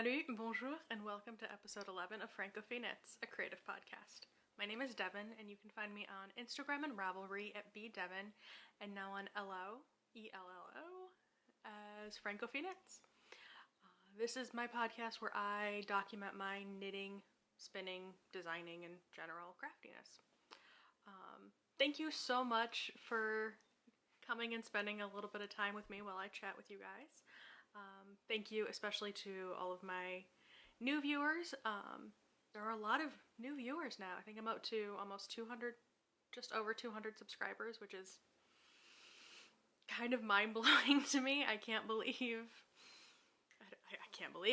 Salut, bonjour, and welcome to episode 11 of Francofille Knits, a creative podcast. My name is Devin, and you can find me on Instagram and Ravelry at bdevin, and now on ELLO, as Francofille Knits. This is my podcast where I document my knitting, spinning, designing, and general craftiness. Thank you so much for coming and spending a little bit of time with me while I chat with you guys. Thank you especially to all of my new viewers. There are a lot of new viewers now. I think I'm up to almost 200, just over 200 subscribers, which is kind of mind-blowing to me. I can't believe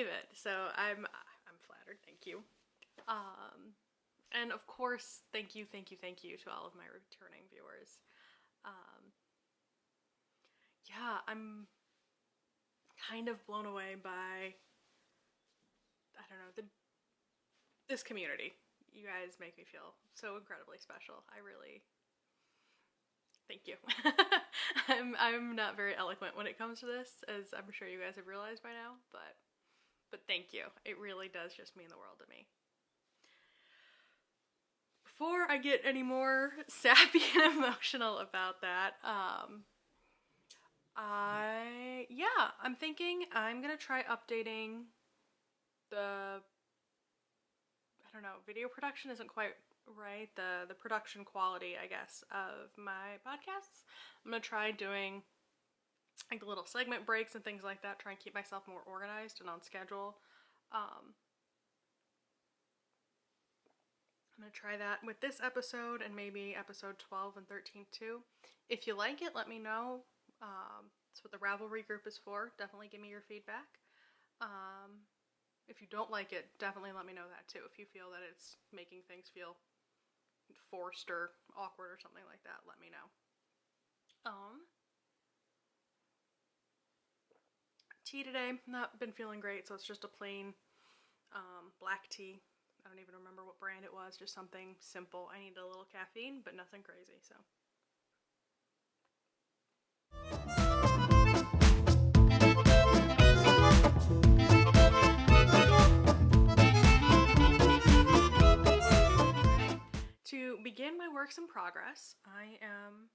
it. So I'm flattered. Thank you. And of course, thank you to all of my returning viewers. Yeah, I'm kind of blown away by, I don't know, this community. You guys make me feel so incredibly special. I really, thank you. I'm not very eloquent when it comes to this, as I'm sure you guys have realized by now, but thank you. It really does just mean the world to me. Before I get any more sappy and emotional about that, I'm thinking I'm gonna try updating video production isn't quite right, the production quality, I guess, of my podcasts. I'm gonna try doing like the little segment breaks and things like that, try and keep myself more organized and on schedule. I'm gonna try that with this episode and maybe episode 12 and 13 too. If you like it, let me know. That's what the Ravelry group is for. Definitely give me your feedback. If you don't like it, definitely let me know that too. If you feel that it's making things feel forced or awkward or something like that, let me know. Tea today, not been feeling great, so it's just a plain black tea. I don't even remember what brand it was, just something simple. I need a little caffeine, but nothing crazy, so. To begin my works in progress, I am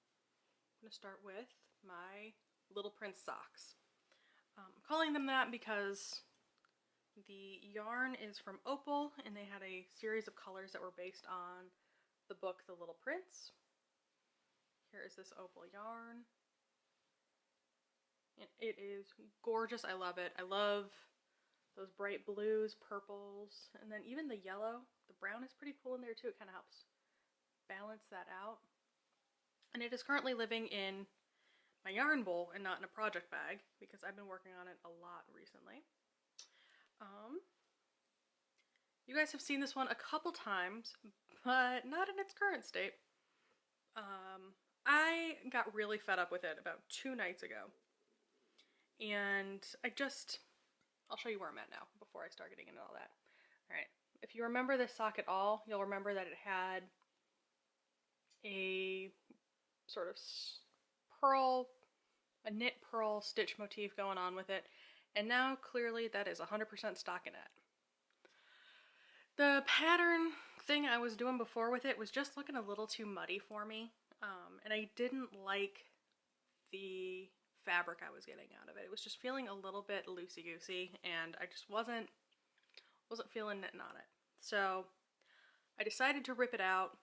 going to start with my Little Prince socks. I'm calling them that because the yarn is from Opal, and they had a series of colors that were based on the book The Little Prince. Here is this Opal yarn. And it is gorgeous. I love it. I love those bright blues, purples, and then even the yellow. The brown is pretty cool in there too. It kind of helps balance that out. And it is currently living in my yarn bowl and not in a project bag because I've been working on it a lot recently. You guys have seen this one a couple times, but not in its current state. I got really fed up with it about 2 nights ago. And I'll show you where I'm at now before I start getting into all that. Alright, if you remember this sock at all, you'll remember that it had a sort of a knit pearl stitch motif going on with it, and now clearly that is 100% stockinette. The pattern thing I was doing before with it was just looking a little too muddy for me, and I didn't like the fabric I was getting out of it. It was just feeling a little bit loosey-goosey, and I just wasn't feeling knitting on it. So I decided to rip it out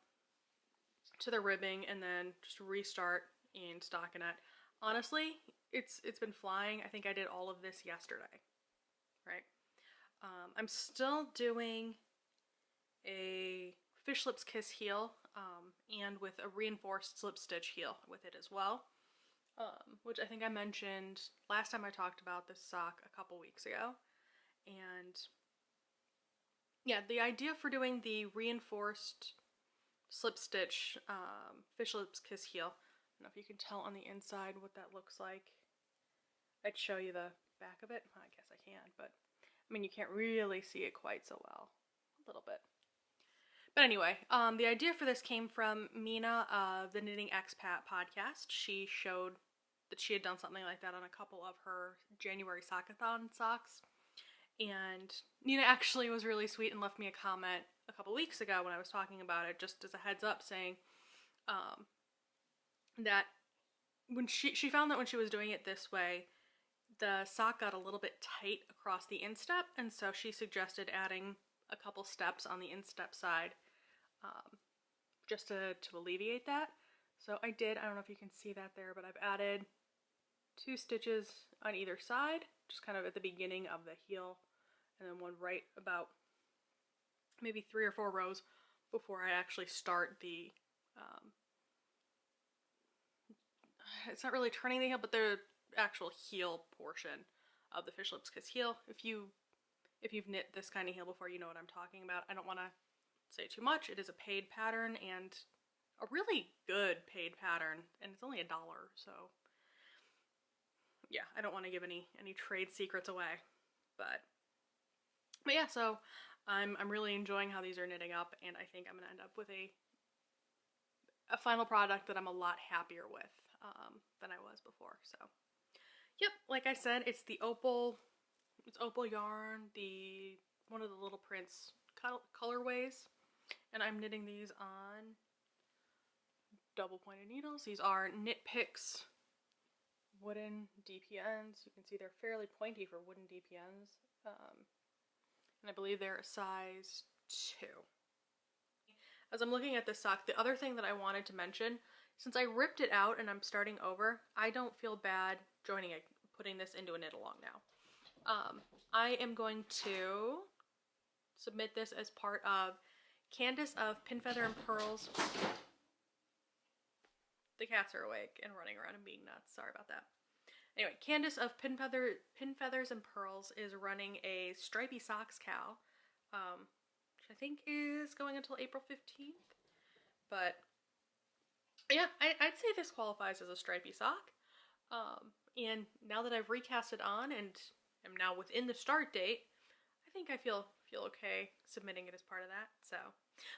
to the ribbing and then just restart in stockinette. Honestly, it's been flying. I think I did all of this yesterday, right? I'm still doing a fish lips kiss heel, and with a reinforced slip stitch heel with it as well, which I think I mentioned last time I talked about this sock a couple weeks ago. And yeah, the idea for doing the reinforced slip stitch fish lips kiss heel, I don't know if you can tell on the inside what that looks like. I'd show you the back of it. I guess I can, but I mean, you can't really see it quite so well. A little bit. But anyway, the idea for this came from Mina of the Knitting Expat podcast. She showed that she had done something like that on a couple of her January Sockathon socks. And Nina actually was really sweet and left me a comment a couple weeks ago when I was talking about it, just as a heads up, saying that when she found that when she was doing it this way, the sock got a little bit tight across the instep, and so she suggested adding a couple steps on the instep side just to alleviate that. So I did. I don't know if you can see that there, but I've added 2 stitches on either side, just kind of at the beginning of the heel, and then one right about maybe 3 or 4 rows before I actually start the it's not really turning the heel, but the actual heel portion of the fish lips, because heel, if you've knit this kind of heel before, you know what I'm talking about. I don't want to say too much. It is a paid pattern, and a really good paid pattern, and it's only $1, so yeah, I don't want to give any trade secrets away, but yeah, so I'm really enjoying how these are knitting up, and I think I'm gonna end up with a final product that I'm a lot happier with than I was before. So yep, like I said, it's the opal yarn, one of the Little Prince colorways, and I'm knitting these on double pointed needles. These are Knit Picks wooden DPNs. You can see they're fairly pointy for wooden DPNs, and I believe they're a size 2. As I'm looking at this sock, the other thing that I wanted to mention, since I ripped it out and I'm starting over, I don't feel bad putting this into a knit along now. I am going to submit this as part of Candace of Pin Feather and Pearls. The cats are awake and running around and being nuts. Sorry about that. Anyway, Candace of Pin Feathers and Pearls is running a stripy socks cow, which I think is going until April 15th. But yeah, I'd say this qualifies as a stripy sock. And now that I've recast it on and am now within the start date, I think I feel okay submitting it as part of that. So,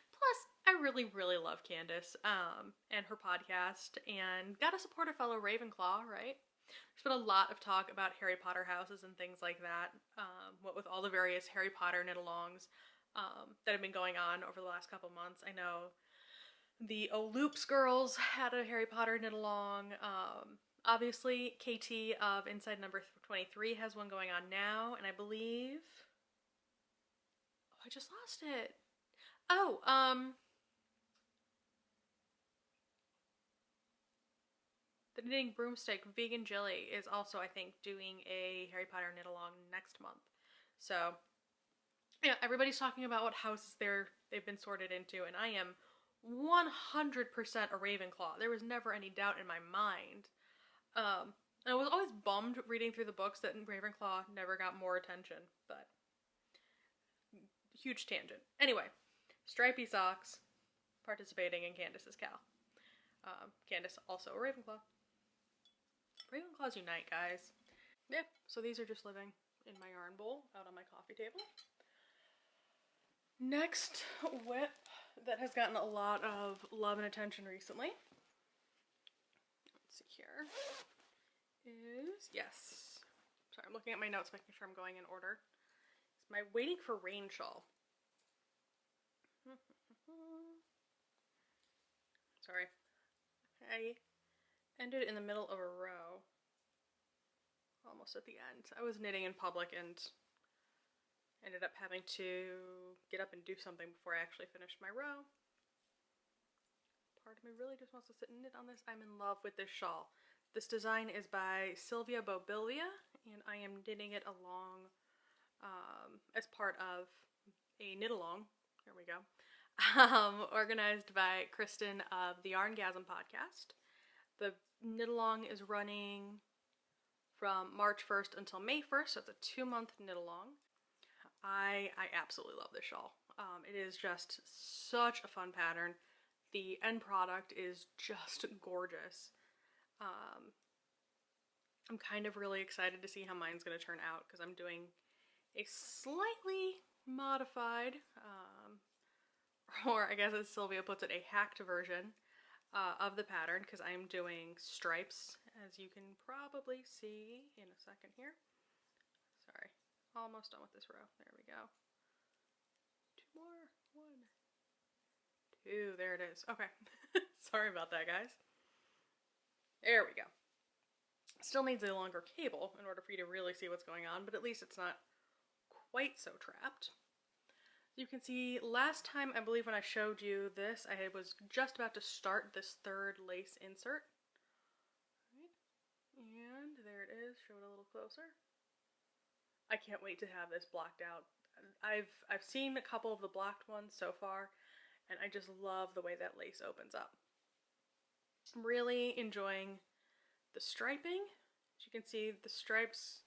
plus I really, really love Candace and her podcast, and gotta support a fellow Ravenclaw, right? There's been a lot of talk about Harry Potter houses and things like that, what with all the various Harry Potter knit-alongs that have been going on over the last couple months. I know the O'Loops girls had a Harry Potter knit-along. Obviously, KT of Inside Number 23 has one going on now, and I believe... Oh, I just lost it. Oh, the Knitting Broomstick Vegan Jelly is also, I think, doing a Harry Potter knit-along next month. So, yeah, everybody's talking about what houses they've been sorted into, and I am 100% a Ravenclaw. There was never any doubt in my mind. And I was always bummed reading through the books that Ravenclaw never got more attention, but huge tangent. Anyway, stripy socks participating in Candace's cow. Candace also a Ravenclaw. Ravenclaws unite, guys. Yeah, so these are just living in my yarn bowl out on my coffee table. Next whip that has gotten a lot of love and attention recently, let's see here, is, yes, sorry, I'm looking at my notes making sure I'm going in order. It's my Waiting for Rain shawl. Sorry, I ended in the middle of a row, almost at the end. I was knitting in public and ended up having to get up and do something before I actually finished my row. Part of me really just wants to sit and knit on this. I'm in love with this shawl. This design is by Sylvia Bobilvia, and I am knitting it along as part of a knit-along, here we go, organized by Kristen of the Yarngasm podcast. The knit-along is running from March 1st until May 1st, so it's a 2-month knit-along. I absolutely love this shawl. It is just such a fun pattern. The end product is just gorgeous. I'm kind of really excited to see how mine's going to turn out, because I'm doing a slightly modified, or I guess as Sylvia puts it, a hacked version of the pattern, because I'm doing stripes, as you can probably see in a second here. Sorry, almost done with this row. There we go. 2 more. 1, 2. There it is. Okay. Sorry about that, guys. There we go. Still needs a longer cable in order for you to really see what's going on, but at least it's not quite so trapped. You can see last time, I believe when I showed you this, I was just about to start this 3rd lace insert. And there it is. Show it a little closer. I can't wait to have this blocked out. I've seen a couple of the blocked ones so far, and I just love the way that lace opens up. I'm really enjoying the striping. As you can see, the stripes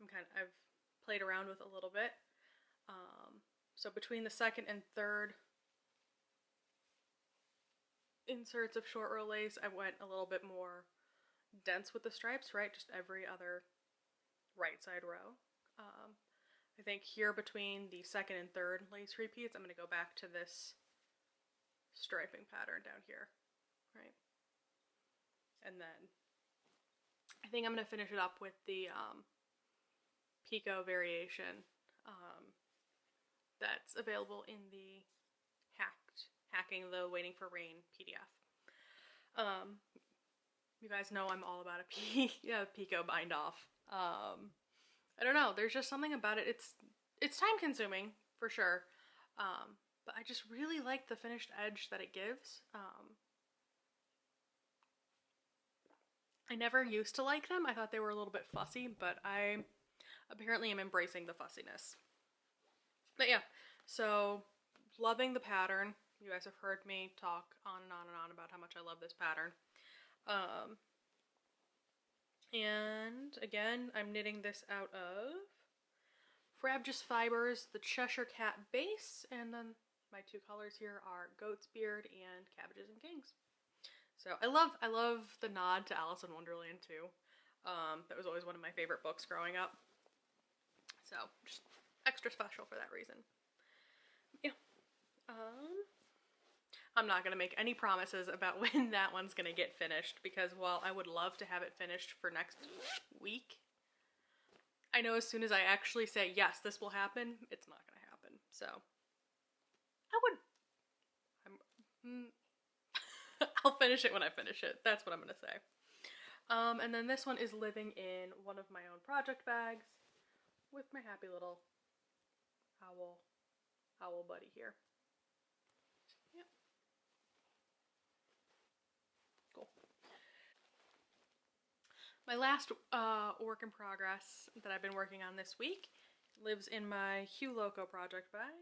I've played around with a little bit. So between the 2nd and 3rd inserts of short row lace, I went a little bit more dense with the stripes, right? Just every other right side row. I think here between the 2nd and 3rd lace repeats, I'm going to go back to this striping pattern down here, right? And then I think I'm going to finish it up with the picot variation that's available in the Hacking the Waiting for Rain PDF. You guys know I'm all about a picot bind off. I don't know, there's just something about it. It's time consuming for sure, but I just really like the finished edge that it gives. I never used to like them. I thought they were a little bit fussy, but I apparently am embracing the fussiness. But yeah, so loving the pattern. You guys have heard me talk on and on and on about how much I love this pattern. And again, I'm knitting this out of Frabjous Fibers, the Cheshire Cat base, and then my 2 colors here are Goat's Beard and Cabbages and Kings. So I love the nod to Alice in Wonderland too. That was always one of my favorite books growing up. So just extra special for that reason. Yeah. I'm not going to make any promises about when that one's going to get finished, because while I would love to have it finished for next week, I know as soon as I actually say, yes, this will happen, it's not going to happen. So I'll finish it when I finish it. That's what I'm going to say. And then this one is living in one of my own project bags with my happy little owl buddy here. Yep. Cool. My last work in progress that I've been working on this week lives in my Hue Loco project bag,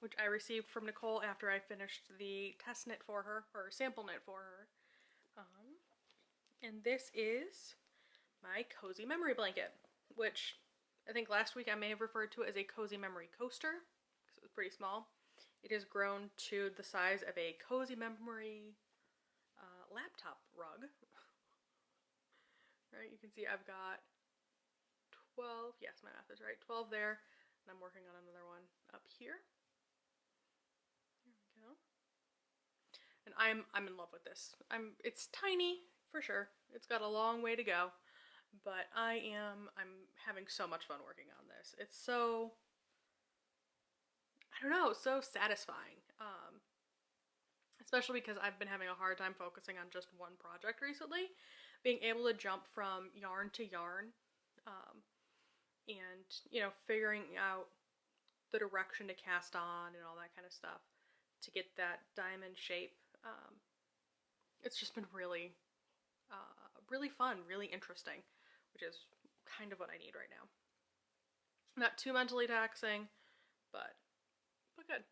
which I received from Nicole after I finished the test knit for her, or sample knit for her. And this is my Cozy Memory Blanket, which I think last week I may have referred to it as a Cozy Memory Coaster, because it was pretty small. It has grown to the size of a Cozy Memory laptop rug. Right, you can see I've got 12, yes, my math is right, 12 there, and I'm working on another one up here. There we go. And I'm in love with this. It's tiny, for sure. It's got a long way to go, but I'm having so much fun working on this. It's so, I don't know, so satisfying. Especially because I've been having a hard time focusing on just one project recently. Being able to jump from yarn to yarn, and, you know, figuring out the direction to cast on and all that kind of stuff to get that diamond shape. It's just been really, really fun, really interesting, which is kind of what I need right now. Not too mentally taxing, but good.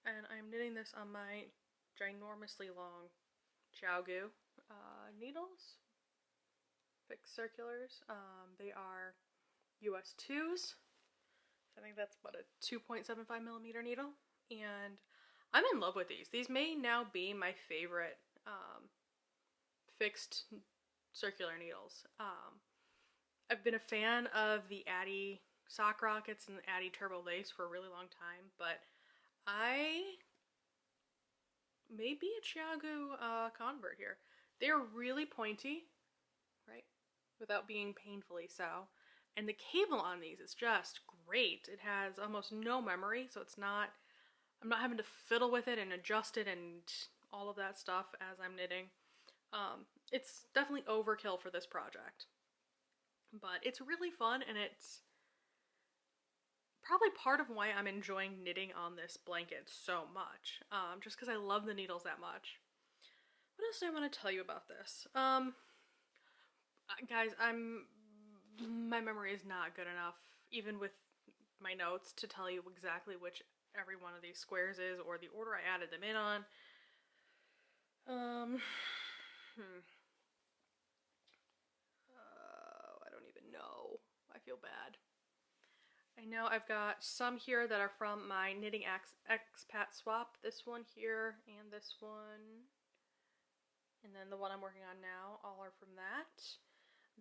And I'm knitting this on my ginormously long Xiaogu needles, fixed circulars. They are US 2s. I think that's about a 2.75 millimeter needle, and I'm in love with these. These may now be my favorite fixed circular needles. I've been a fan of the Addy Sock Rockets and the Addy Turbo Lace for a really long time, but I may be a Xiaogu convert here. They're really pointy, right? Without being painfully so. And the cable on these is just great. It has almost no memory, so I'm not having to fiddle with it and adjust it and all of that stuff as I'm knitting. It's definitely overkill for this project, but it's really fun, and it's probably part of why I'm enjoying knitting on this blanket so much, just because I love the needles that much. What else do I want to tell you about this? Guys, my memory is not good enough, even with my notes, to tell you exactly which every one of these squares is, or the order I added them in on. I don't even know. I feel bad. I know I've got some here that are from my Knitting Expat Swap. This one here and this one. And then the one I'm working on now, all are from that.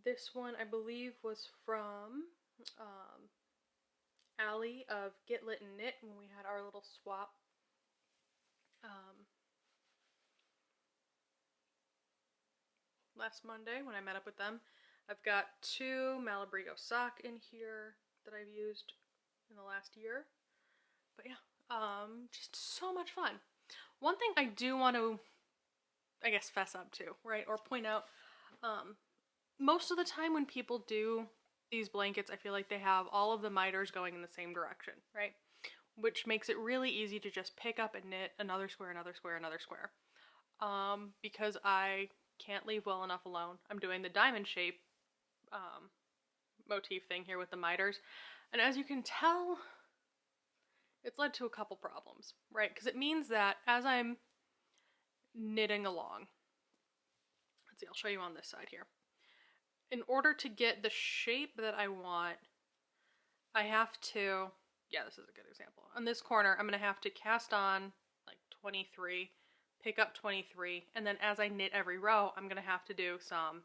This one I believe was from Allie of Get Lit and Knit when we had our little swap. Last Monday when I met up with them. I've got 2 Malabrigo sock in here that I've used in the last year. But yeah, just so much fun. One thing I do want to, I guess, fess up to, right, or point out, most of the time when people do these blankets, I feel like they have all of the miters going in the same direction, right? Which makes it really easy to just pick up and knit another square, another square, another square. Because I can't leave well enough alone. I'm doing the diamond shape motif thing here with the miters, and as you can tell, it's led to a couple problems, right? Because it means that as I'm knitting along, let's see, I'll show you on this side here. In order to get the shape that I want, I have to, yeah, this is a good example. On this corner, I'm going to have to cast on like 23, pick up 23, and then as I knit every row, I'm going to have to do some,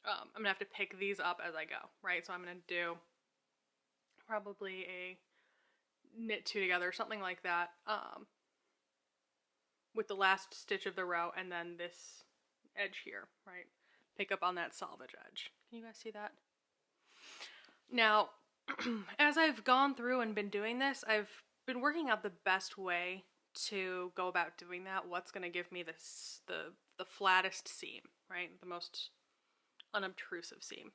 I'm going to have to pick these up as I go, right? So I'm going to do probably a knit 2 together, something like that, with the last stitch of the row and then this edge here, right? Pick up on that selvage edge. Can you guys see that? Now, as I've gone through and been doing this, I've been working out the best way to go about doing that. What's going to give me this, the flattest seam, right? The most unobtrusive seam.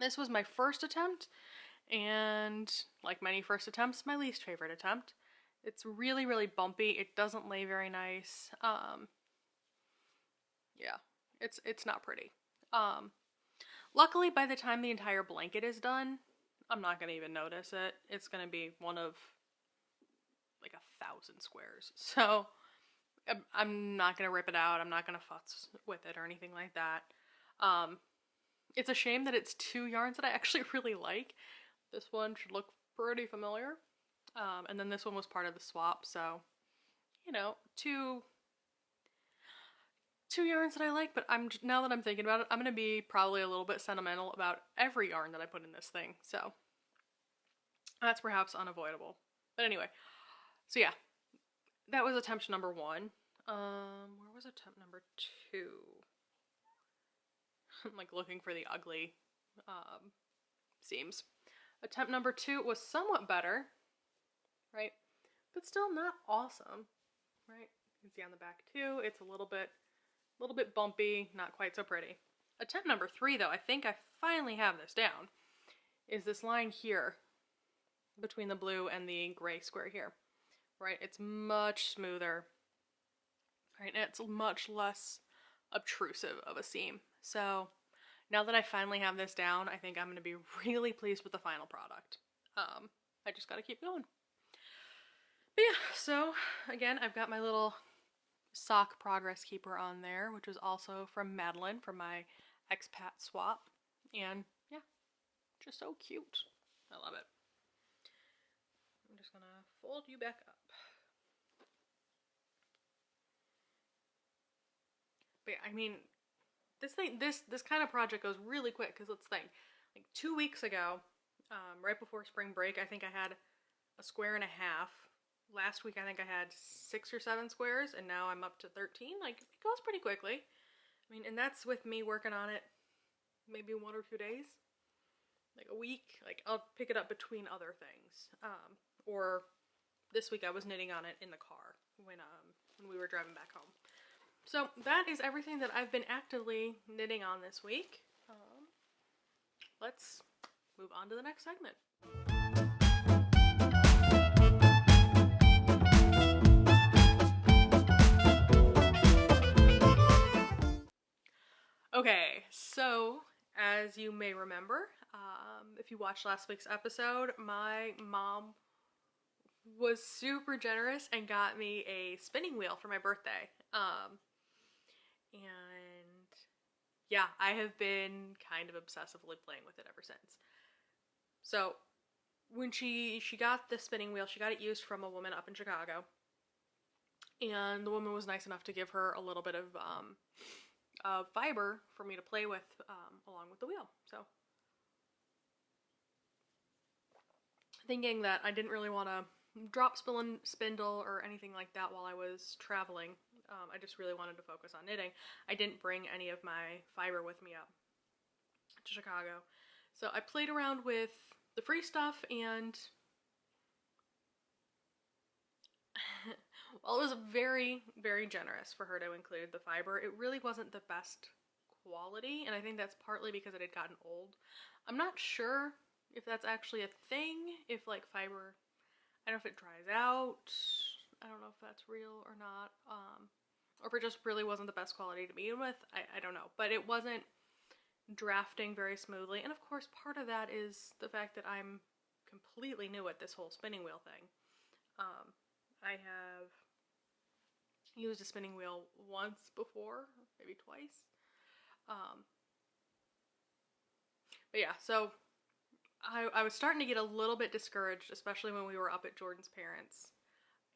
This was my first attempt, and like many first attempts, my least favorite attempt. It's really, really bumpy. It doesn't lay very nice. Yeah, it's not pretty. Luckily, by the time the entire blanket is done, I'm not going to even notice it. It's going to be one of like 1,000 squares. So I'm not going to rip it out. I'm not going to futz with it or anything like that. It's a shame that it's 2 yarns that I actually really like. This one should look pretty familiar. And then this one was part of the swap. So, you know, two yarns that I like, but now that I'm thinking about it, I'm going to be probably a little bit sentimental about every yarn that I put in this thing. So that's perhaps unavoidable. But anyway, so yeah, that was attempt number 1. Where was attempt number 2? I'm like looking for the ugly seams. Attempt number 2 was somewhat better, right? But still not awesome, right? You can see on the back too, it's a little bit bumpy, not quite so pretty. Attempt number 3 though, I think I finally have this down, is this line here between the blue and the gray square here, right? It's much smoother, right? And it's much less obtrusive of a seam. So now that I finally have this down, I think I'm going to be really pleased with the final product. I just got to keep going. But yeah, so again, I've got my little sock progress keeper on there, which was also from Madeline from my expat swap. And yeah, just so cute. I love it. I'm just going to fold you back up. But yeah, I mean, this kind of project goes really quick, because let's think, like 2 weeks ago, right before spring break, I think I had a square and a half. Last week I think I had 6 or 7 squares, and now I'm up to 13. Like, it goes pretty quickly. I mean, and that's with me working on it maybe 1 or 2 days. like a week. Like I'll pick it up between other things. Or this week I was knitting on it in the car when we were driving back home. So that is everything that I've been actively knitting on this week. Let's move on to the next segment. Okay, so as you may remember, if you watched last week's episode, my mom was super generous and got me a spinning wheel for my birthday. And yeah, I have been kind of obsessively playing with it ever since. So when she got the spinning wheel, she got it used from a woman up in Chicago. And the woman was nice enough to give her a little bit of fiber for me to play with along with the wheel. So thinking that I didn't really want to drop spindle or anything like that while I was traveling, I just really wanted to focus on knitting. I didn't bring any of my fiber with me up to Chicago. So I played around with the free stuff, and while it was very, very generous for her to include the fiber, it really wasn't the best quality, and I think that's partly because it had gotten old. I'm not sure if that's actually a thing, if like fiber, I don't know if it dries out, I don't know if that's real or not, or if it just really wasn't the best quality to begin with, I don't know, but it wasn't drafting very smoothly. And of course part of that is the fact that I'm completely new at this whole spinning wheel thing. I have used a spinning wheel once before, maybe twice. But yeah, so I was starting to get a little bit discouraged, especially when we were up at Jordan's parents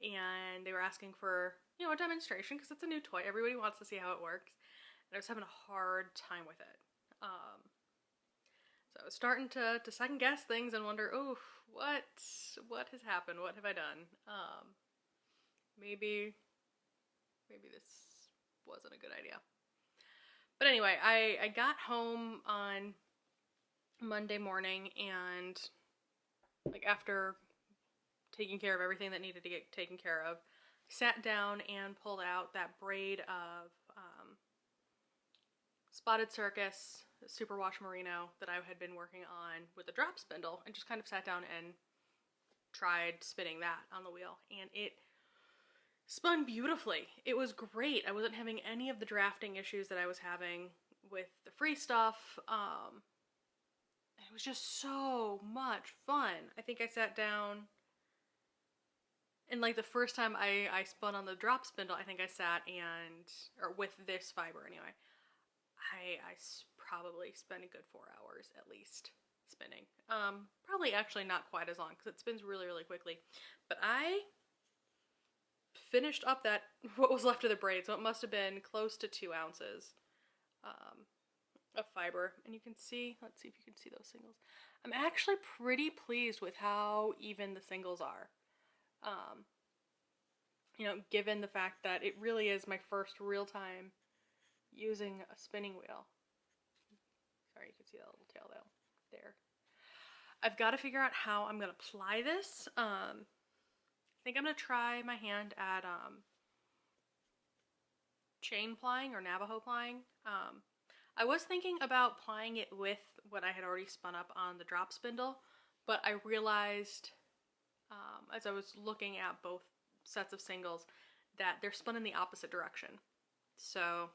and they were asking for, you know, a demonstration because it's a new toy. Everybody wants to see how it works. And I was having a hard time with it. So I was starting to second guess things and wonder, oh, what has happened? What have I done? Maybe this wasn't a good idea. But anyway, I got home on Monday morning, and like after taking care of everything that needed to get taken care of, sat down and pulled out that braid of Spotted Circus Superwash Merino that I had been working on with the drop spindle, and just kind of sat down and tried spinning that on the wheel, and it spun beautifully. It was great. I wasn't having any of the drafting issues that I was having with the free stuff. It was just so much fun. I think I sat down, and like the first time I spun on the drop spindle, I think I sat or with this fiber anyway, I probably spent a good 4 hours at least spinning. Probably actually not quite as long because it spins really, really quickly. But I finished up that, what was left of the braid, so it must have been close to 2 ounces of fiber. And you can see, let's see if you can see those singles. I'm actually pretty pleased with how even the singles are. You know, given the fact that it really is my first real time using a spinning wheel. Sorry, you can see that little tail there. I've got to figure out how I'm going to ply this. I think I'm going to try my hand at chain plying or Navajo plying. I was thinking about plying it with what I had already spun up on the drop spindle, but I realized as I was looking at both sets of singles that they're spun in the opposite direction. So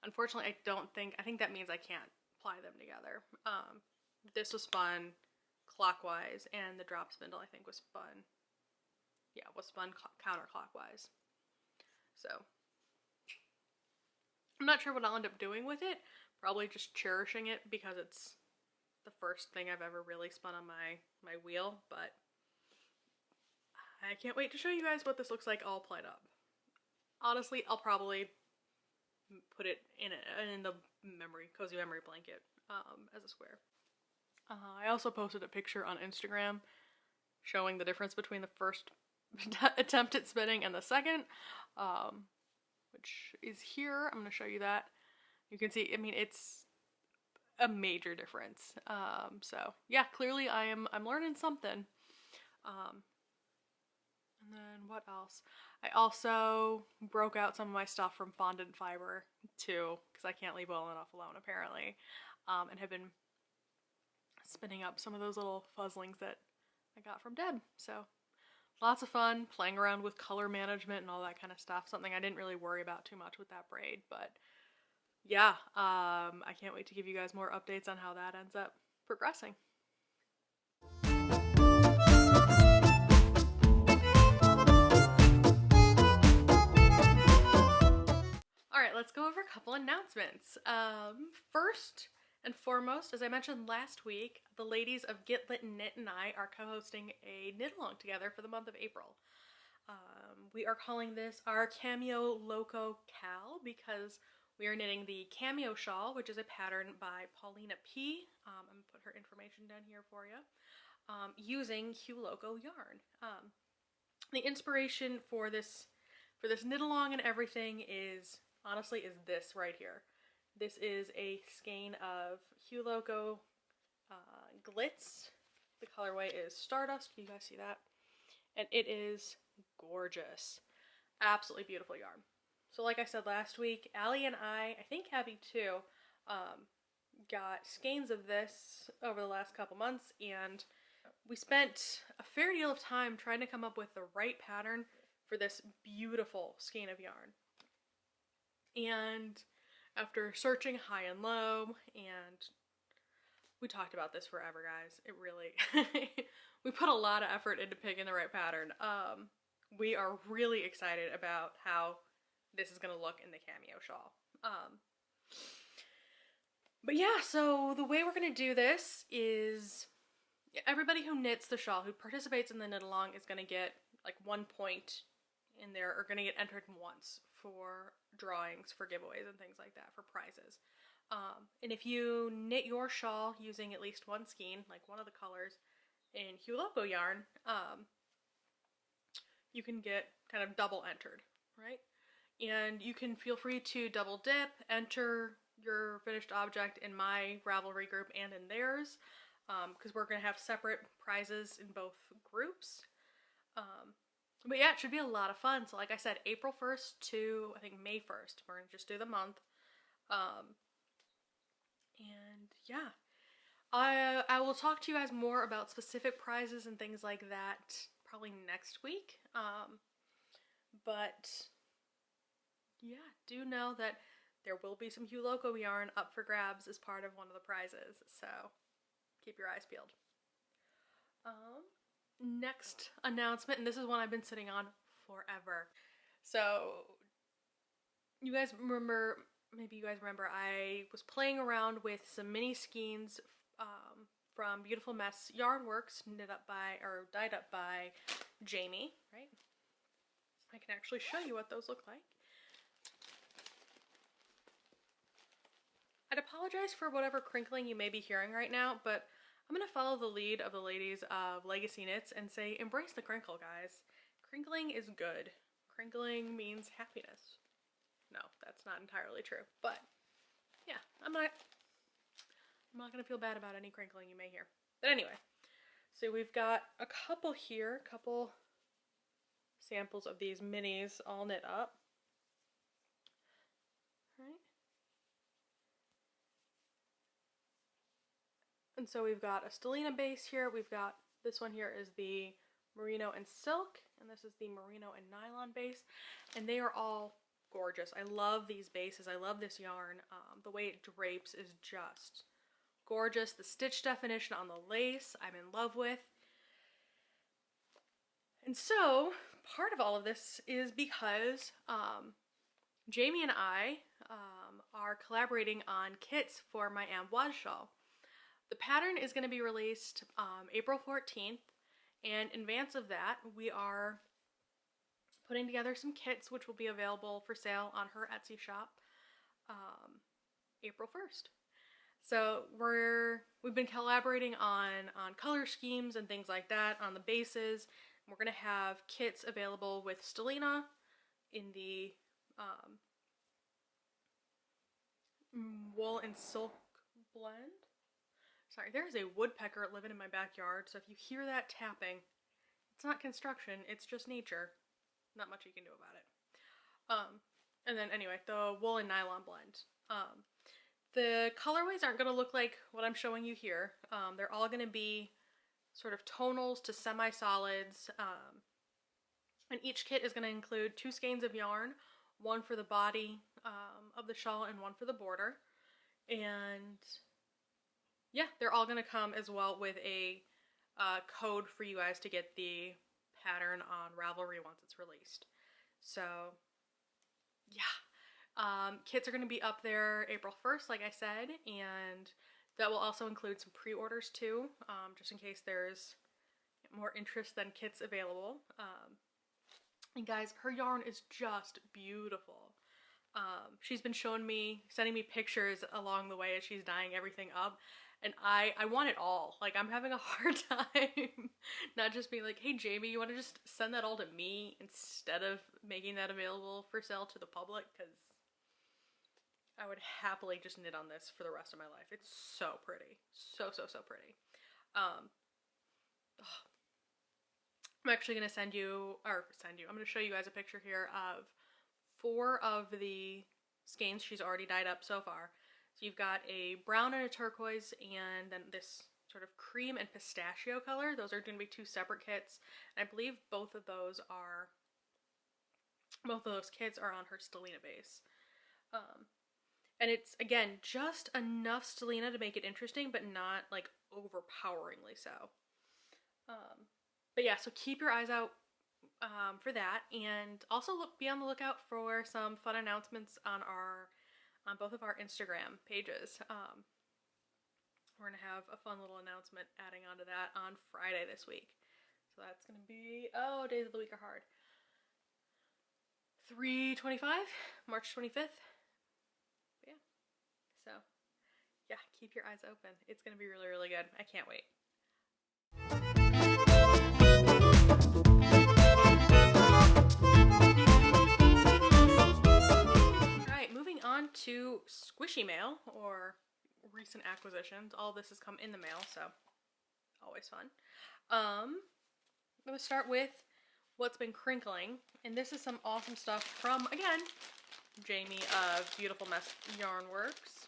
unfortunately, I think that means I can't ply them together. This was spun clockwise, and the drop spindle I think was spun counterclockwise. So I'm not sure what I'll end up doing with it. Probably just cherishing it because it's the first thing I've ever really spun on my wheel, but I can't wait to show you guys what this looks like all plied up. Honestly, I'll probably put it in the cozy memory blanket as a square. I also posted a picture on Instagram showing the difference between the first attempt at spinning and the second, which is here. I'm going to show you that. You can see, I mean, it's a major difference. So yeah, clearly I'm learning something. And then what else? I also broke out some of my stuff from fondant fiber too, because I can't leave well enough alone apparently, and have been spinning up some of those little fuzzlings that I got from Deb. So lots of fun playing around with color management and all that kind of stuff. Something I didn't really worry about too much with that braid, but yeah, I can't wait to give you guys more updates on how that ends up progressing. Alright, let's go over a couple announcements. First and foremost, as I mentioned last week, the ladies of Get Lit and Knit and I are co-hosting a knit along together for the month of April. We are calling this our Cameo Loco Cal because we are knitting the Cameo Shawl, which is a pattern by Paulina P. I'm going to put her information down here for you, using Hue Loco yarn. The inspiration for this knit along and everything is honestly this right here. This is a skein of Hue Loco Glitz. The colorway is Stardust. Can you guys see that? And it is gorgeous. Absolutely beautiful yarn. So like I said last week, Allie and I think Abby too, got skeins of this over the last couple months, and we spent a fair deal of time trying to come up with the right pattern for this beautiful skein of yarn. And after searching high and low, and we talked about this forever, guys. It really, we put a lot of effort into picking the right pattern. We are really excited about how this is going to look in the Cameo shawl. But yeah, so the way we're going to do this is everybody who knits the shawl, who participates in the knit along, is going to get like 1 point in there, or going to get entered once for drawings, for giveaways and things like that, for prizes. And if you knit your shawl using at least one skein, like one of the colors in Hue Loco yarn, you can get kind of double entered, right? And you can feel free to double dip, enter your finished object in my Ravelry group and in theirs, because we're going to have separate prizes in both groups. But yeah, it should be a lot of fun. So like I said, April 1st to I think May 1st, we're going to just do the month. And yeah, I will talk to you guys more about specific prizes and things like that probably next week. But yeah, do know that there will be some Hue Loco yarn up for grabs as part of one of the prizes, so keep your eyes peeled. Next announcement, and this is one I've been sitting on forever. So you guys remember, maybe you guys remember, I was playing around with some mini skeins from Beautiful Mess Yarn Works, dyed up by Jamie, right? I can actually show you what those look like. I'd apologize for whatever crinkling you may be hearing right now, but I'm going to follow the lead of the ladies of Legacy Knits and say, embrace the crinkle, guys. Crinkling is good. Crinkling means happiness. No, that's not entirely true, but yeah, I'm not going to feel bad about any crinkling you may hear. But anyway, so we've got a couple here, a couple samples of these minis all knit up. Right. And so we've got a Stellina base here. We've got, this one here is the merino and silk, and this is the merino and nylon base, and they are all gorgeous. I love these bases. I love this yarn. The way it drapes is just gorgeous. The stitch definition on the lace, I'm in love with. And so part of all of this is because Jamie and I are collaborating on kits for my Amboise shawl. The pattern is going to be released April 14th, and in advance of that, we are putting together some kits which will be available for sale on her Etsy shop April 1st. So we've been collaborating on color schemes and things like that, on the bases. We're going to have kits available with Stellina in the wool and silk blend. Sorry, there's a woodpecker living in my backyard, so if you hear that tapping, it's not construction, it's just nature. Not much you can do about it. And then anyway, the wool and nylon blend. The colorways aren't going to look like what I'm showing you here. They're all going to be sort of tonals to semi-solids. And each kit is going to include 2 skeins of yarn, one for the body of the shawl and one for the border. And yeah, they're all going to come as well with a code for you guys to get the pattern on Ravelry once it's released. So yeah, kits are going to be up there April 1st, like I said, and that will also include some pre-orders too, just in case there's more interest than kits available. And guys, her yarn is just beautiful. She's been sending me pictures along the way as she's dyeing everything up, and I want it all. Like, I'm having a hard time not just being like, hey Jamie, you want to just send that all to me instead of making that available for sale to the public, because I would happily just knit on this for the rest of my life. It's so pretty. So pretty. I'm actually going to I'm going to show you guys a picture here of 4 of the skeins she's already dyed up so far. So you've got a brown and a turquoise, and then this sort of cream and pistachio color. Those are going to be 2 separate kits. And I believe both of those kits are on her stellina base. And it's, again, just enough stellina to make it interesting, but not like overpoweringly so. But yeah, so keep your eyes out for that, and also be on the lookout for some fun announcements on both of our Instagram pages. We're gonna have a fun little announcement adding on to that on Friday this week. So that's gonna be, days of the week are hard. 3/25, March 25th. But yeah, so yeah, keep your eyes open. It's gonna be really, really good. I can't wait. Alright, moving on to squishy mail, or recent acquisitions. All this has come in the mail, so always fun. I'm going to start with what's been crinkling, and this is some awesome stuff from, again, Jamie of Beautiful Mess Yarn Works.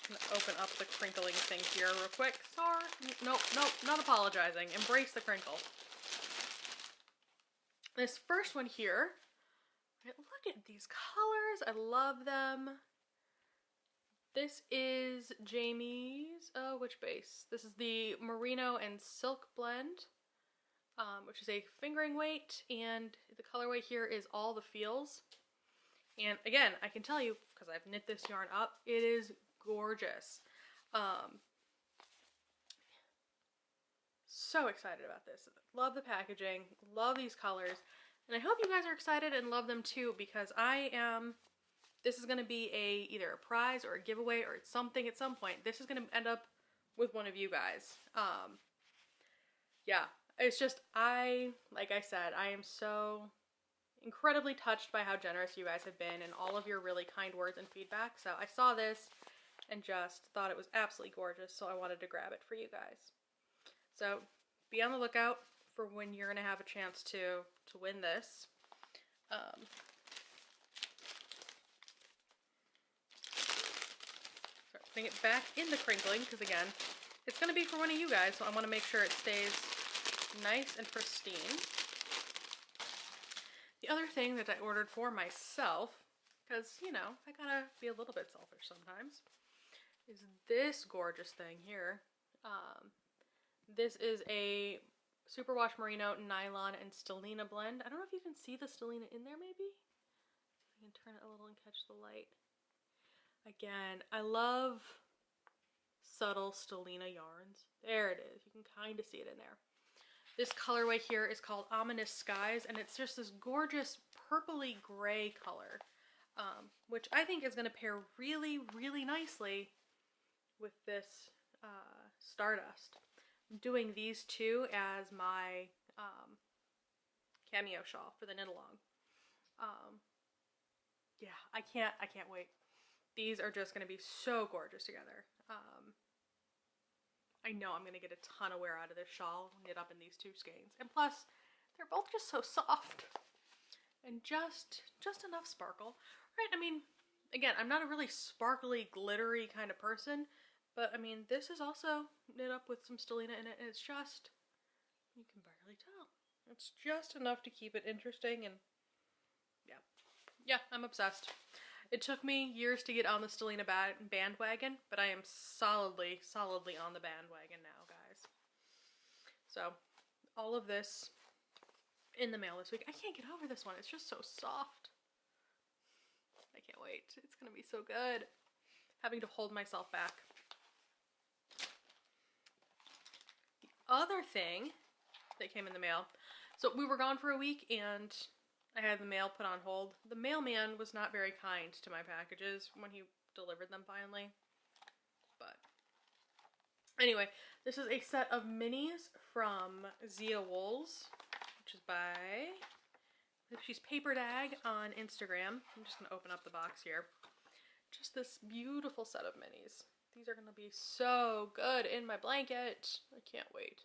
I'm going to open up the crinkling thing here real quick. Sorry. Nope, not apologizing. Embrace the crinkle. This first one here, look at these colors. I love them. This is Jamie's, which base? This is the Merino and Silk blend, which is a fingering weight, and the colorway here is All the Feels. And again, I can tell you, because I've knit this yarn up, it is gorgeous. So excited about this. Love the packaging, love these colors, and I hope you guys are excited and love them too, because I am. This is going to be either a prize or a giveaway or something at some point. This is going to end up with one of you guys. Yeah, it's just, like I said, I am so incredibly touched by how generous you guys have been and all of your really kind words and feedback. So I saw this and just thought it was absolutely gorgeous, so I wanted to grab it for you guys. So be on the lookout for when you're going to have a chance to win this. Putting it back in the crinkling, because again, it's going to be for one of you guys, so I want to make sure it stays nice and pristine. The other thing that I ordered for myself, because, you know, I gotta be a little bit selfish sometimes, is this gorgeous thing here. This is a Superwash Merino Nylon and Stellina blend. I don't know if you can see the Stellina in there, maybe? I can turn it a little and catch the light. Again, I love subtle Stellina yarns. There it is. You can kind of see it in there. This colorway here is called Ominous Skies, and it's just this gorgeous purpley gray color, which I think is going to pair really, really nicely with this Stardust. I'm doing these two as my cameo shawl for the knit along. Yeah, I can't wait. these are just going to be so gorgeous together. I know I'm going to get a ton of wear out of this shawl knit up in these two skeins. And plus, they're both just so soft. And just enough sparkle. Right, I mean, again, I'm not a really sparkly, glittery kind of person. But, I mean, this is also knit up with some stellina in it. And it's just, you can barely tell. It's just enough to keep it interesting. And, yeah. Yeah, I'm obsessed. It took me years to get on the stellina bandwagon, but I am solidly on the bandwagon now, guys. So, all of this in the mail this week. I can't get over this one. It's just so soft. I can't wait. It's going to be so good. Having to hold myself back. The other thing that came in the mail. So, we were gone for a week, and I had the mail put on hold. The mailman was not very kind to my packages when he delivered them finally. But anyway, this is a set of minis from Shawls, which is by, she's Paper Dag on Instagram. I'm just going to open up the box here. Just this beautiful set of minis. These are going to be so good in my blanket. I can't wait.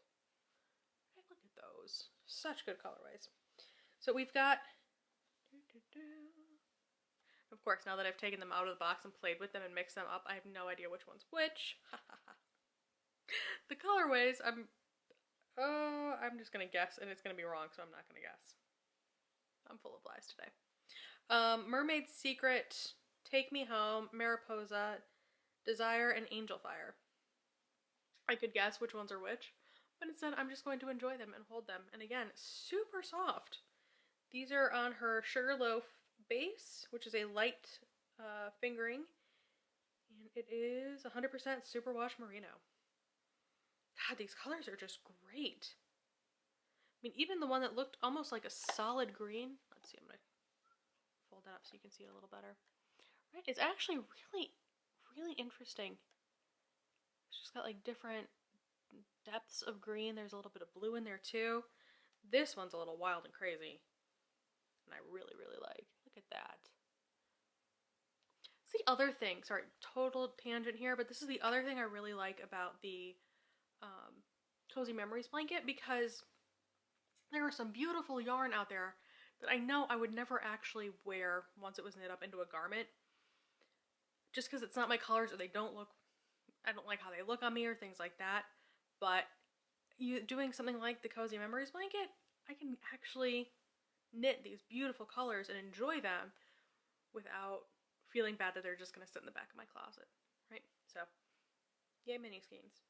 Hey, look at those. Such good colorways. So we've got, of course, now that I've taken them out of the box and played with them and mixed them up, I have no idea which one's which. The colorways, I'm just gonna guess, and it's gonna be wrong, so I'm not gonna guess. I'm full of lies today. Mermaid Secret, Take Me Home, Mariposa, Desire, and Angel Fire. I could guess which ones are which, but instead I'm just going to enjoy them and hold them. And again, super soft. These are on her Sugarloaf base, which is a light fingering, and it is 100% superwash merino. God, these colors are just great. I mean, even the one that looked almost like a solid green, let's see, I'm going to fold that up so you can see it a little better. Right, it's actually really interesting. It's just got like different depths of green. There's a little bit of blue in there too. This one's a little wild and crazy. And I really like. Look at that. It's the other thing, sorry, total tangent here, but this is the other thing I really like about the Cozy Memories blanket, because there are some beautiful yarn out there that I know I would never actually wear once it was knit up into a garment. Just because it's not my colors, or I don't like how they look on me or things like that. But doing something like the Cozy Memories blanket, I can actually knit these beautiful colors and enjoy them without feeling bad that they're just going to sit in the back of my closet, right? So, yay mini skeins.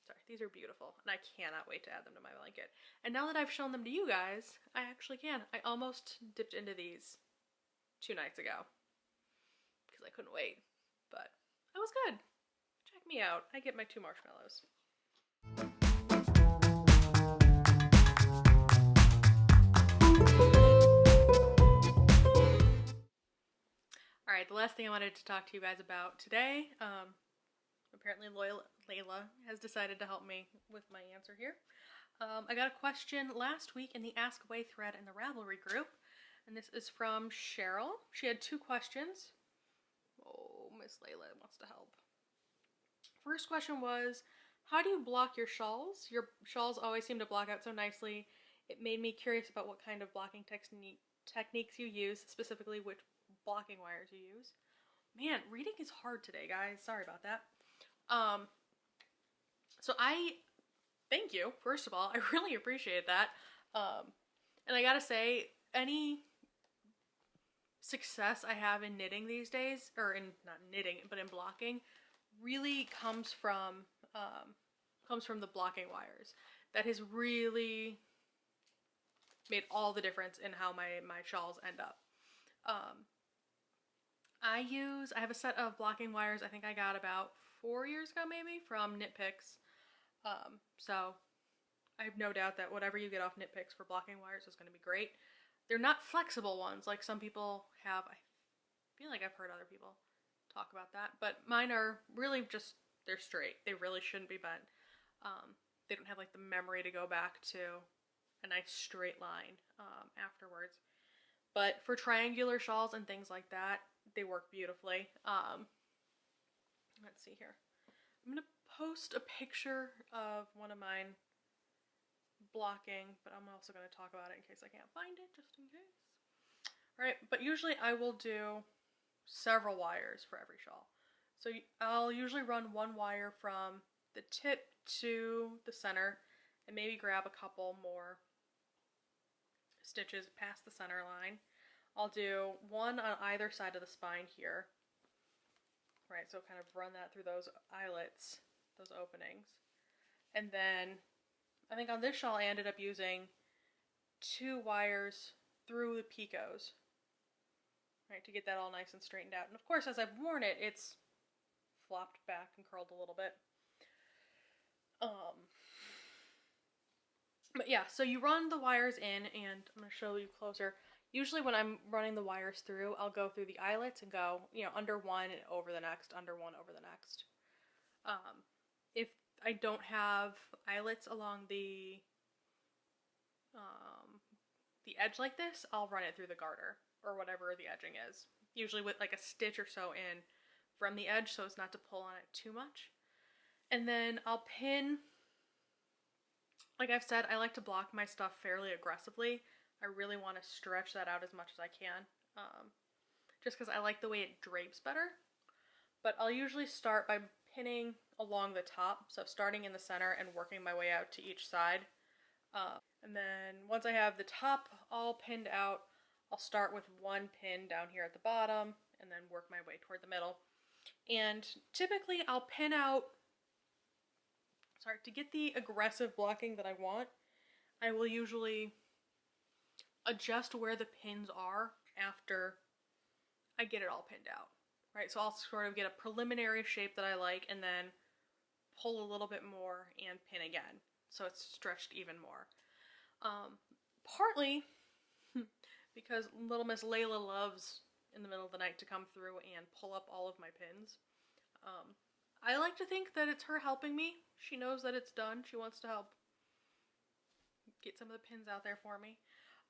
Sorry, these are beautiful, and I cannot wait to add them to my blanket. And now that I've shown them to you guys, I actually can. I almost dipped into these 2 nights ago because I couldn't wait, but it was good. Check me out. I get my 2 marshmallows. Alright, the last thing I wanted to talk to you guys about today, apparently Layla has decided to help me with my answer here. I got a question last week in the Ask Away thread in the Ravelry group, and this is from Cheryl. She had 2 questions. Oh, Miss Layla wants to help. First question was, how do you block your shawls? Your shawls always seem to block out so nicely. It made me curious about what kind of blocking techniques you use, specifically which blocking wires you use. Man, reading is hard today, guys. Sorry about that. So I thank you, first of all. I really appreciate that. And I gotta say, any success I have in knitting these days, or in not knitting, but in blocking, really comes from the blocking wires. That has really made all the difference in how my shawls end up. I have a set of blocking wires I think I got about 4 years ago maybe from Knit Picks. So I have no doubt that whatever you get off Knit Picks for blocking wires is going to be great. They're not flexible ones like some people have. I feel like I've heard other people talk about that, but mine are really just, they're straight. They really shouldn't be bent. They don't have like the memory to go back to a nice straight line afterwards. But for triangular shawls and things like that, they work beautifully. Let's see here. I'm gonna post a picture of one of mine blocking, but I'm also gonna talk about it in case I can't find it, just in case. All right, but usually I will do several wires for every shawl. So I'll usually run one wire from the tip to the center and maybe grab a couple more stitches past the center line. I'll do one on either side of the spine here. Right, so kind of run that through those eyelets, those openings. And then I think on this shawl I ended up using 2 wires through the picots, right, to get that all nice and straightened out. And of course, as I've worn it, it's flopped back and curled a little bit. But yeah, so you run the wires in, and I'm going to show you closer. Usually when I'm running the wires through, I'll go through the eyelets and go, you know, under one and over the next, under one over the next. If I don't have eyelets along the edge like this, I'll run it through the garter or whatever the edging is. Usually with like a stitch or so in from the edge so as not to pull on it too much. And then I'll pin, like I've said, I like to block my stuff fairly aggressively. I really want to stretch that out as much as I can, just because I like the way it drapes better. But I'll usually start by pinning along the top, so starting in the center and working my way out to each side. And then once I have the top all pinned out, I'll start with one pin down here at the bottom and then work my way toward the middle. And typically I'll pin out, to get the aggressive blocking that I want, I will usually adjust where the pins are after I get it all pinned out, right? So I'll sort of get a preliminary shape that I like and then pull a little bit more and pin again, so it's stretched even more. Partly because little Miss Layla loves in the middle of the night to come through and pull up all of my pins. I like to think that it's her helping me. She knows that it's done. She wants to help get some of the pins out there for me.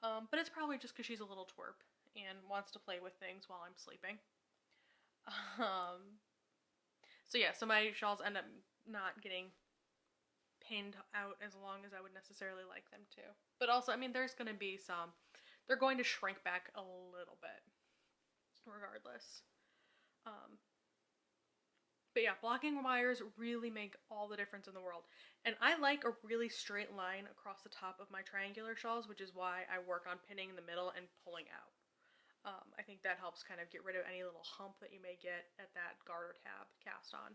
But it's probably just because she's a little twerp and wants to play with things while I'm sleeping. So yeah, so my shawls end up not getting pinned out as long as I would necessarily like them to. But also, I mean, there's going to be some, they're going to shrink back a little bit, regardless. But yeah, blocking wires really make all the difference in the world. And I like a really straight line across the top of my triangular shawls, which is why I work on pinning in the middle and pulling out. I think that helps kind of get rid of any little hump that you may get at that garter tab cast on.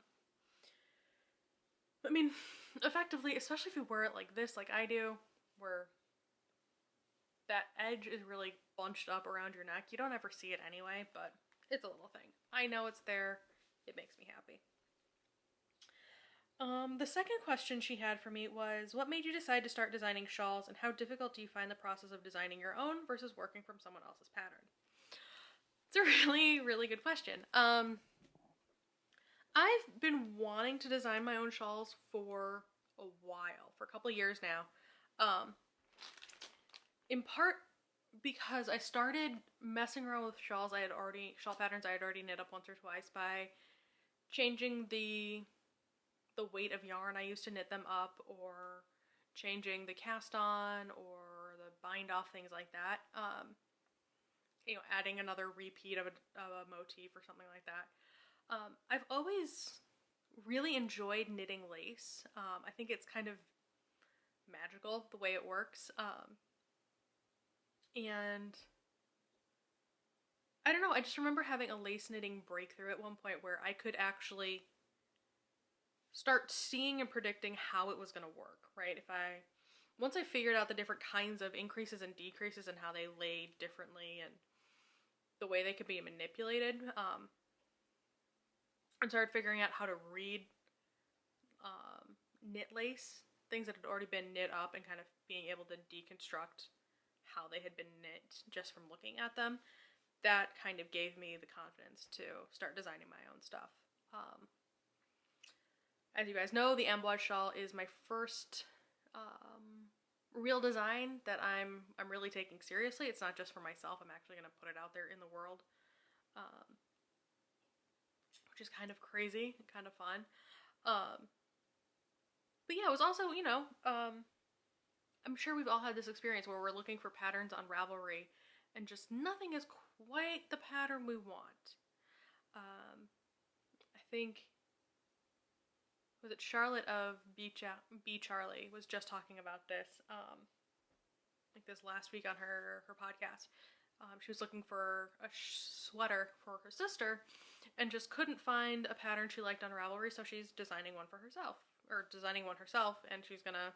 I mean, effectively, especially if you wear it like this, like I do, where that edge is really bunched up around your neck. You don't ever see it anyway, but it's a little thing. I know it's there. It makes me happy. The second question she had for me was, what made you decide to start designing shawls, and how difficult do you find the process of designing your own versus working from someone else's pattern? It's a really, really good question. I've been wanting to design my own shawls for a while, for a couple of years now. In part because I started messing around with shawl patterns I had already knit up once or twice by changing the weight of yarn I used to knit them up, or changing the cast on or the bind off, things like that. You know, adding another repeat of a motif or something like that. I've always really enjoyed knitting lace. I think it's kind of magical the way it works. And I don't know, I just remember having a lace knitting breakthrough at one point where I could actually start seeing and predicting how it was going to work, right? Once I figured out the different kinds of increases and decreases and how they laid differently and the way they could be manipulated, and started figuring out how to read knit lace, things that had already been knit up, and kind of being able to deconstruct how they had been knit just from looking at them, that kind of gave me the confidence to start designing my own stuff. As you guys know, the amboise shawl is my first real design that I'm really taking seriously. It's not just for myself, I'm actually going to put it out there in the world. which is kind of crazy, kind of fun. But yeah, it was also, you know, I'm sure we've all had this experience where we're looking for patterns on Ravelry and just nothing is quite the pattern we want. I think, was it Charlotte of B Charlie was just talking about this, like this last week on her podcast. She was looking for a sweater for her sister and just couldn't find a pattern she liked on Ravelry, so she's designing one for herself, and she's gonna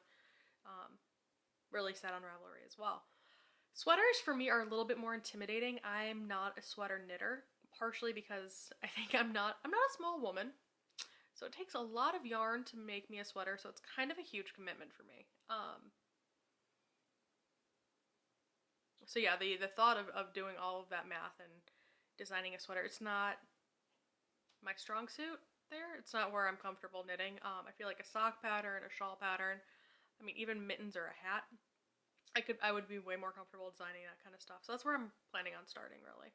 release that on Ravelry as well. Sweaters for me are a little bit more intimidating. I'm not a sweater knitter, partially because I think I'm not a small woman, so it takes a lot of yarn to make me a sweater, so it's kind of a huge commitment for me. So yeah, the thought of doing all of that math and designing a sweater, it's not my strong suit there. It's not where I'm comfortable knitting. I feel like a sock pattern, a shawl pattern, I mean, even mittens or a hat, I would be way more comfortable designing that kind of stuff. So that's where I'm planning on starting, really.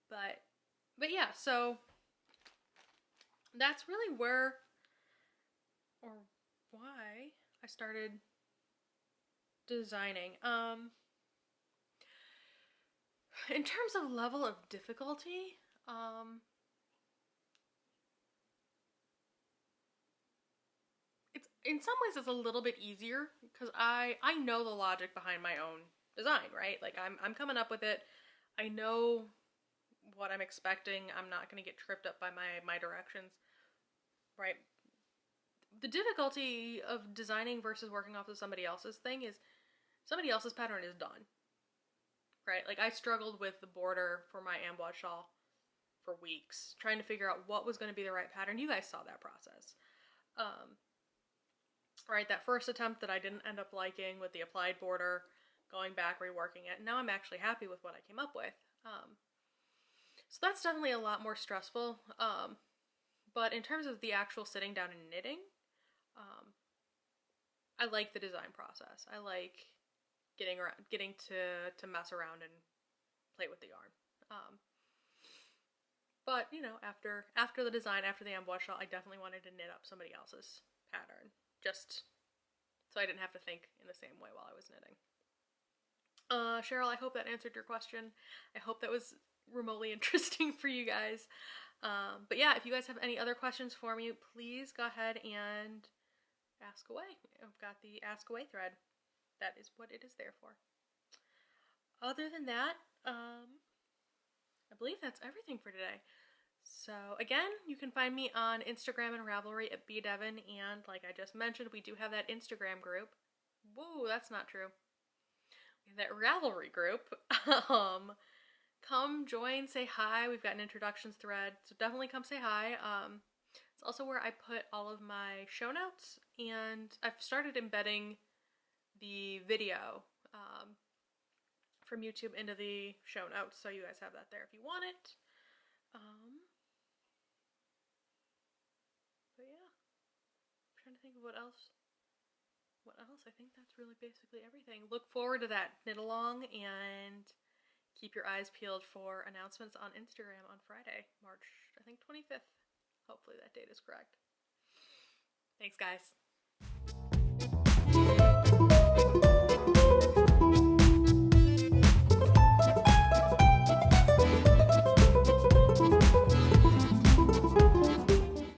But yeah, so that's really where, or why I started designing. In terms of level of difficulty, it's, in some ways it's a little bit easier because I know the logic behind my own design, right? Like I'm coming up with it. I know what I'm expecting. I'm not going to get tripped up by my directions, right? The difficulty of designing versus working off of somebody else's thing is somebody else's pattern is done, right? Like I struggled with the border for my amboise shawl for weeks, trying to figure out what was going to be the right pattern. You guys saw that process. Right, that first attempt that I didn't end up liking with the applied border, going back, reworking it, and now I'm actually happy with what I came up with. So that's definitely a lot more stressful, but in terms of the actual sitting down and knitting, I like the design process. I like getting to mess around and play with the yarn. But, you know, after the design, after the amboise shawl, I definitely wanted to knit up somebody else's pattern, just so I didn't have to think in the same way while I was knitting. Cheryl, I hope that answered your question. I hope that was remotely interesting for you guys. But yeah, if you guys have any other questions for me, please go ahead and ask away. I've got the Ask Away thread. That is what it is there for. Other than that, I believe that's everything for today. So again, you can find me on Instagram and Ravelry at bdevon, and like I just mentioned, we do have that Instagram group. Whoa, that's not true. We have that Ravelry group. Come join, say hi. We've got an introductions thread, so definitely come say hi. It's also where I put all of my show notes, and I've started embedding the video from YouTube into the show notes, so you guys have that there if you want it. But yeah, I'm trying to think of what else. I think that's really basically everything. Look forward to that knit along, and keep your eyes peeled for announcements on Instagram on Friday, March, I think, 25th. Hopefully that date is correct. Thanks, guys.